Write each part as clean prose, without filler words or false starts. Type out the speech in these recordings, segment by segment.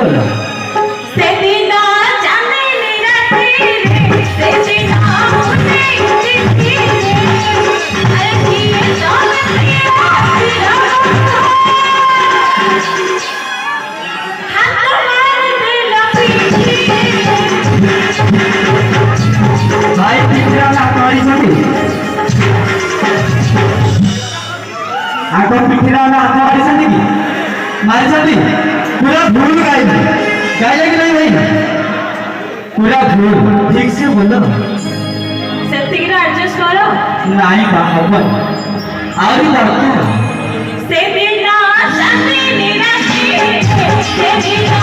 बोलो भाई आको पिठीला हाथ मारी की मारी पूरा भूल गाइले कि नहीं भाई पूरा भूल ठीक से बोलो एडजस्ट करो नहीं हबन आउरी लड़के से बिना शादी निराशी से बिना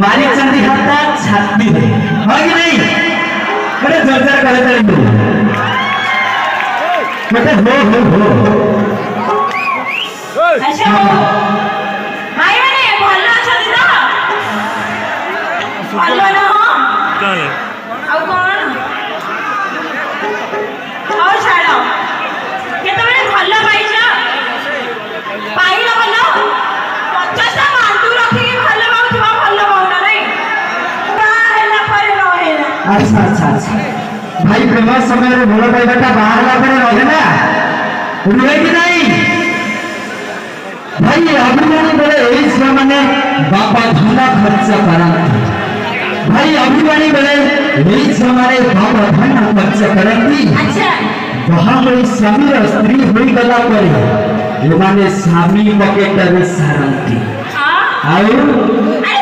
मालिक चंदी हातात छाती दे हो कि नहीं बड़े जोरदार करे तेरे बेटे हो अच्छा हो भाई मैंने भल्ला अच्छा दिदा भल्ला ना हो कौन है अब कौन और छाड़ो के तो मैंने भल्ला पाइछा पाइला भल्ला 50 मांटू रखी के भल्ला बाबू तुम भल्ला बाबू ना नहीं का हैला पर रहेला अच्छा भाई प्रेम समय रे भलो पाइबाटा बाहर ला करे रहे ना रुए कि नहीं भाई अभिमानी बेले एई छुआ माने बापा धना खर्च करंती भाई अभिमानी बेले एई छुआ माने बापा धना खर्च करंती अच्छा वहां कोई स्वामी और स्त्री होई गला करे ए माने स्वामी पकेट रे सारंती हां आउ अरे